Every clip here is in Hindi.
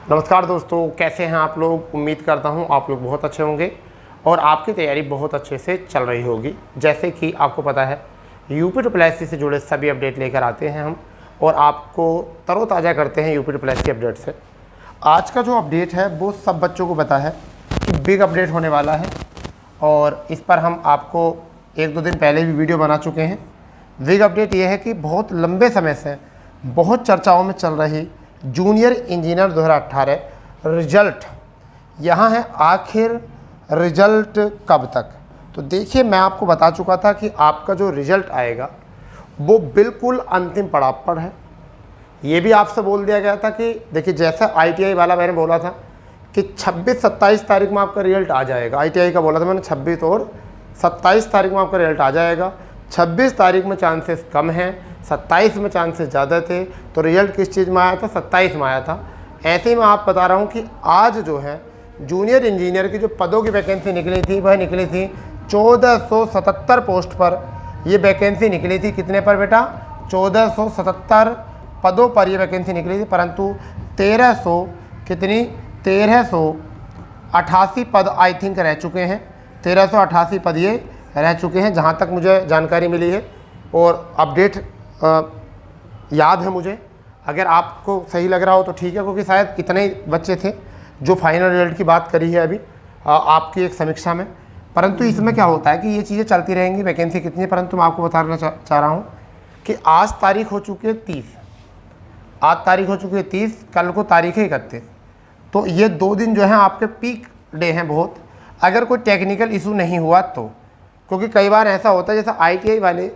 नमस्कार दोस्तों, कैसे हैं आप लोग। उम्मीद करता हूं आप लोग बहुत अच्छे होंगे और आपकी तैयारी बहुत अच्छे से चल रही होगी। जैसे कि आपको पता है यूपी ट्रिपल एस सी से जुड़े सभी अपडेट लेकर आते हैं हम और आपको तरोताज़ा करते हैं UP triple S C update से। आज का जो अपडेट है वो सब बच्चों को पता है कि बिग अपडेट होने वाला है और इस पर हम आपको 1-2 दिन पहले भी वीडियो बना चुके हैं। बिग अपडेट ये है कि बहुत लंबे समय से बहुत चर्चाओं में चल रही जूनियर इंजीनियर 2018 रिजल्ट यहाँ है। आखिर रिजल्ट कब तक? तो देखिए, मैं आपको बता चुका था कि आपका जो रिजल्ट आएगा वो बिल्कुल अंतिम पड़ाव पर है। ये भी आपसे बोल दिया गया था कि देखिए, जैसा ITI वाला मैंने बोला था कि 26-27 तारीख में आपका रिजल्ट आ जाएगा। ITI का बोला था मैंने 26 और 27 तारीख में आपका रिजल्ट आ जाएगा। 26 तारीख में चांसेस कम हैं, 27 में चांसेस ज़्यादा थे। तो रिजल्ट किस चीज़ में आया था? 27 में आया था। ऐसे ही मैं आप बता रहा हूँ कि आज जो है जूनियर इंजीनियर की जो पदों की वैकेंसी निकली थी वह निकली थी 1477 पोस्ट पर। ये वैकेंसी निकली थी कितने पर बेटा? 1477 पदों पर ये वैकेंसी निकली थी, परंतु 1388 पद आई थिंक रह चुके हैं। 1388 पद ये रह चुके हैं जहाँ तक मुझे जानकारी मिली है और अपडेट याद है मुझे। अगर आपको सही लग रहा हो तो ठीक है, क्योंकि शायद इतने ही बच्चे थे जो फाइनल रिजल्ट की बात करी है अभी आपकी एक समीक्षा में। परंतु इसमें क्या होता है कि ये चीज़ें चलती रहेंगी। वैकेंसी कितनी है, परंतु मैं आपको बताना चाह रहा हूँ कि आज तारीख हो चुकी है 30। आज तारीख हो चुकी है 30, कल को तारीख है 31। तो ये 2 दिन जो है आपके पीक डे हैं बहुत, अगर कोई टेक्निकल इशू नहीं हुआ तो। क्योंकि कई बार ऐसा होता है, जैसा ITI वाले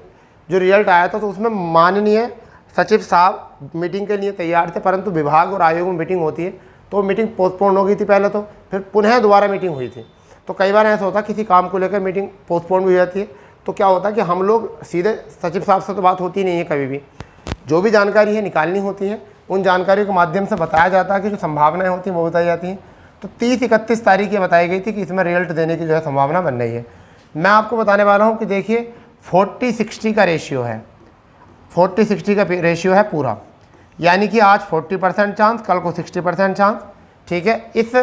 जो रिजल्ट आया था तो उसमें माननीय सचिव साहब मीटिंग के लिए तैयार थे, परंतु विभाग और आयोग में मीटिंग होती है तो मीटिंग पोस्टपोन हो गई थी पहले, तो फिर पुनः दोबारा मीटिंग हुई थी। तो कई बार ऐसा होता है किसी काम को लेकर मीटिंग पोस्टपोन भी हो जाती है। तो क्या होता है कि हम लोग सीधे सचिव साहब से तो बात होती नहीं है कभी भी। जो भी जानकारी है निकालनी होती है, उन जानकारियों के माध्यम से बताया जाता है कि जो संभावनाएँ होती हैं वो बताई जाती हैं। तो 30-31 तारीख ये बताई गई थी कि इसमें रिजल्ट देने की जो है संभावना बन रही है। मैं आपको बताने वाला हूँ कि देखिए 40-60 का रेशियो है। 40-60 का रेशियो है पूरा, यानी कि आज 40% चांस, कल को 60% चांस। ठीक है, इस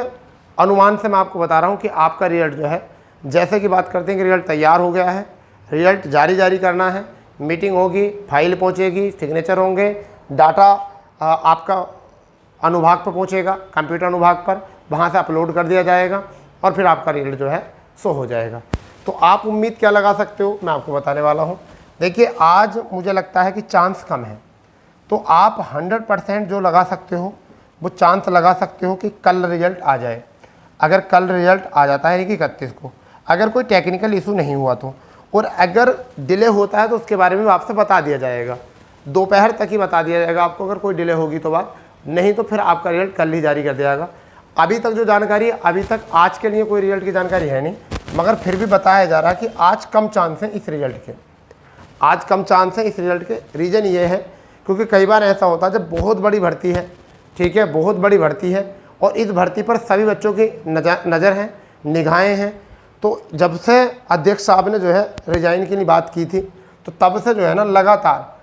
अनुमान से मैं आपको बता रहा हूँ कि आपका रिजल्ट जो है, जैसे कि बात करते हैं कि रिजल्ट तैयार हो गया है, रिजल्ट जारी करना है, मीटिंग होगी, फाइल पहुँचेगी, सिग्नेचर होंगे, डाटा आपका अनुभाग पर पहुँचेगा, कंप्यूटर अनुभाग पर, वहाँ से अपलोड कर दिया जाएगा और फिर आपका रिजल्ट जो है शो हो जाएगा। तो आप उम्मीद क्या लगा सकते हो, मैं आपको बताने वाला हूँ। देखिए, आज मुझे लगता है कि चांस कम है, तो आप 100% जो लगा सकते हो वो चांस लगा सकते हो कि कल रिजल्ट आ जाए। अगर कल रिजल्ट आ जाता है यानी कि 31 को, अगर कोई टेक्निकल इशू नहीं हुआ तो, और अगर डिले होता है तो उसके बारे में आपसे बता दिया जाएगा। दोपहर तक ही बता दिया जाएगा आपको, अगर कोई डिले होगी तो बात, नहीं तो फिर आपका रिजल्ट कल ही जारी कर दिया जाएगा। अभी तक जो जानकारी है, अभी तक आज के लिए कोई रिजल्ट की जानकारी है नहीं, मगर फिर भी बताया जा रहा है कि आज कम चांस है इस रिजल्ट के। आज कम चांस है इस रिजल्ट के। रीज़न ये है क्योंकि कई बार ऐसा होता है जब बहुत बड़ी भर्ती है, ठीक है, बहुत बड़ी भर्ती है और इस भर्ती पर सभी बच्चों की नज़र है, निगाहें हैं। तो जब से अध्यक्ष साहब ने जो है रिजाइन के लिए बात की थी, तो तब से जो है ना लगातार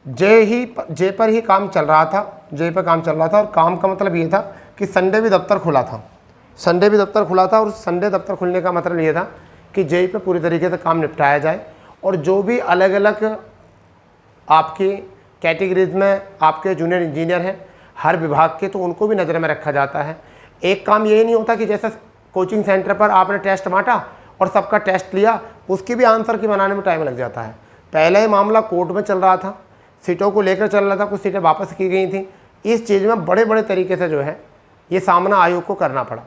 जे पर ही काम चल रहा था, जे पर काम चल रहा था। और काम का मतलब ये था कि संडे भी दफ्तर खुला था, संडे भी दफ्तर खुला था। और संडे दफ्तर खुलने का मतलब ये था कि जे पे पूरी तरीके से काम निपटाया जाए और जो भी अलग अलग आपकी कैटेगरीज में आपके जूनियर इंजीनियर हैं हर विभाग के, तो उनको भी नज़र में रखा जाता है। एक काम ये नहीं होता कि जैसे कोचिंग सेंटर पर आपने टेस्ट बांटा और सबका टेस्ट लिया, उसकी भी आंसर की बनाने में टाइम लग जाता है। पहले ही मामला कोर्ट में चल रहा था, सीटों को लेकर चल रहा था, कुछ सीटें वापस की गई थी। इस चीज़ में बड़े बड़े तरीके से जो है ये सामना आयोग को करना पड़ा।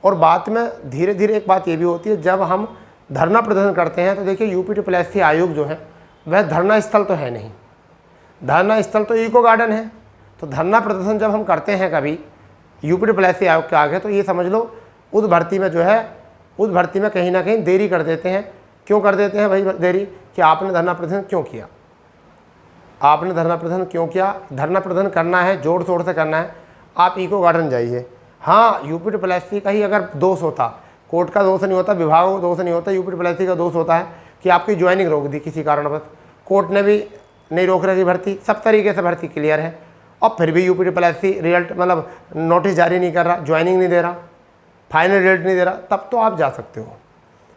और बाद में धीरे धीरे एक बात ये भी होती है, जब हम धरना प्रदर्शन करते हैं तो देखिए यूपी ट्रिपल एस सी आयोग जो है वह धरना स्थल तो है नहीं, धरना स्थल तो इको गार्डन है। तो धरना प्रदर्शन जब हम करते हैं कभी यूपी ट्रिपल एस सी आयोग के आगे, तो ये समझ लो उस भर्ती में जो है, उस भर्ती में कहीं ना कहीं देरी कर देते हैं। क्यों कर देते हैं भाई देरी? कि आपने धरना प्रदर्शन क्यों किया, आपने धरना प्रदर्शन क्यों किया? धरना प्रदर्शन करना है, जोर शोर से करना है, आप इको गार्डन जाइए। हाँ, यूपी ट्रिपल एस सी का ही अगर दोष होता, कोर्ट का दोष नहीं होता, विभागों का दोष नहीं होता, यूपी ट्रिपल एस सी का दोष होता है कि आपकी ज्वाइनिंग रोक दी किसी कारणवश, कोर्ट ने भी नहीं रोक रही भर्ती, सब तरीके से भर्ती क्लियर है और फिर भी UPSSC रिजल्ट मतलब नोटिस जारी नहीं कर रहा, ज्वाइनिंग नहीं दे रहा, फाइनल रिजल्ट नहीं दे रहा, तब तो आप जा सकते हो,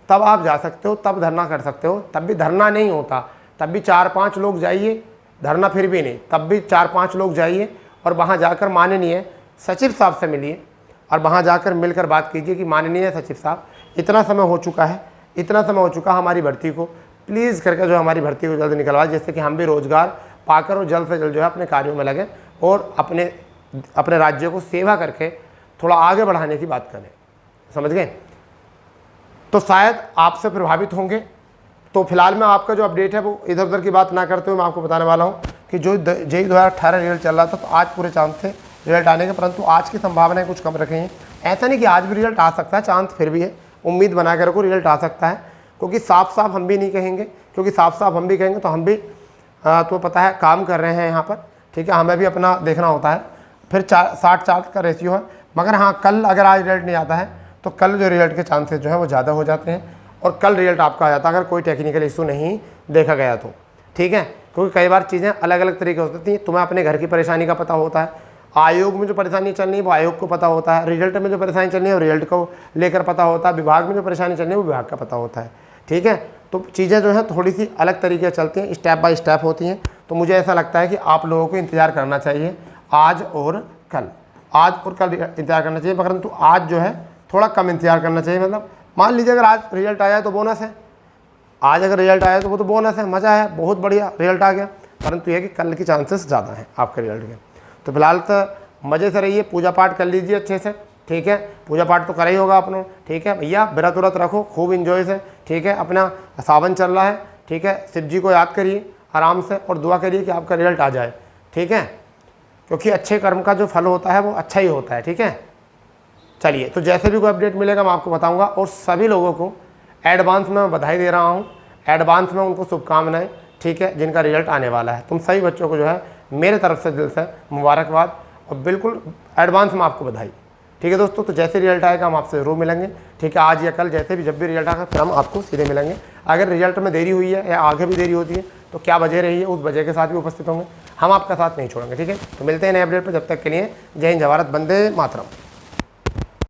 तब आप जा सकते हो, तब धरना कर सकते हो। तब भी धरना नहीं होता, तब भी 4-5 लोग जाइए, धरना फिर भी नहीं, तब भी 4-5 लोग जाइए और वहाँ जाकर माननीय सचिव साहब से मिलिए और वहाँ जाकर मिलकर बात कीजिए कि माननीय सचिव साहब, इतना समय हो चुका है, इतना समय हो चुका हमारी भर्ती को, प्लीज़ करके जो हमारी भर्ती को जल्द निकलवाए, जिससे कि हम भी रोज़गार पाकर और जल्द से जल्द जो है अपने कार्यों में लगें और अपने राज्य को सेवा करके थोड़ा आगे बढ़ाने की बात करें। समझ गए? तो शायद आपसे प्रभावित होंगे। तो फिलहाल मैं आपका जो अपडेट है वो इधर उधर की बात ना करते हुए मैं आपको बताने वाला हूँ कि जो JEE 2018 रिजल्ट चल रहा था, तो आज पूरे चांस थे रिजल्ट आने के, परंतु आज की संभावनाएं कुछ कम रखी हैं। ऐसा नहीं कि आज भी रिजल्ट आ सकता है, चांस फिर भी है, उम्मीद बना कर रखो रिजल्ट आ सकता है, क्योंकि साफ साफ हम भी नहीं कहेंगे, क्योंकि साफ साफ हम भी कहेंगे तो हम भी तो पता है काम कर रहे हैं यहाँ पर, ठीक है, हमें भी अपना देखना होता है। फिर 60-40 का रेशियो है, मगर हाँ कल अगर आज रिजल्ट नहीं आता है तो कल जो रिजल्ट के चांसेस जो है वो ज़्यादा हो जाते हैं और कल रिजल्ट आपका आ जाता है, अगर कोई टेक्निकल इशू नहीं देखा गया तो, ठीक है। क्योंकि कई बार चीज़ें अलग अलग तरीके हो सकती हैं। तुम्हें अपने घर की परेशानी का पता होता है, आयोग में जो परेशानी चल रही है वो आयोग को पता होता है, रिजल्ट में जो परेशानी चल रही है वो रिजल्ट को लेकर पता होता है, विभाग में जो परेशानी चल रही है वो विभाग का पता होता है, ठीक है। तो चीज़ें जो हैं थोड़ी सी अलग तरीके से चलती हैं, स्टेप बाय स्टेप होती हैं। तो मुझे ऐसा लगता है कि आप लोगों को इंतज़ार करना चाहिए आज और कल इंतज़ार करना चाहिए, परंतु आज जो है थोड़ा कम इंतज़ार करना चाहिए। मतलब मान लीजिए अगर आज रिजल्ट आया तो बोनस है, आज अगर रिजल्ट आया तो वो तो बोनस है, मज़ा है, बहुत बढ़िया रिजल्ट आ गया, परंतु यह कि कल के चांसेस ज़्यादा हैं आपके रिजल्ट के। तो फिलहाल तो मज़े से रहिए, पूजा पाठ कर लीजिए अच्छे से, ठीक है, पूजा पाठ तो करा ही होगा आपने, ठीक है भैया, व्रत व्रत रखो खूब इंजॉय से, ठीक है। अपना सावन चल रहा है, ठीक है, शिव जी को याद करिए आराम से और दुआ करिए कि आपका रिजल्ट आ जाए, ठीक है, क्योंकि अच्छे कर्म का जो फल होता है वो अच्छा ही होता है, ठीक है। चलिए, तो जैसे भी कोई अपडेट मिलेगा मैं आपको बताऊंगा और सभी लोगों को एडवांस में मैं बधाई दे रहा हूं, एडवांस में उनको शुभकामनाएं, ठीक है, जिनका रिजल्ट आने वाला है। तुम सभी बच्चों को जो है मेरे तरफ से दिल से मुबारकबाद और बिल्कुल एडवांस में आपको बधाई, ठीक है दोस्तों। तो जैसे रिजल्ट आएगा हम आपसे ज़रूर मिलेंगे, ठीक है, आज या कल, जैसे भी जब भी रिजल्ट आएगा फिर हम आपको सीधे मिलेंगे। अगर रिजल्ट में देरी हुई है या आगे भी देरी होती है तो क्या वजह रही है, उस वजह के साथ भी उपस्थित होंगे, हम आपका साथ नहीं छोड़ेंगे, ठीक है। तो मिलते हैं नए अपडेट पर, जब तक के लिए जय हिंद, जय भारत, वंदे मातरम।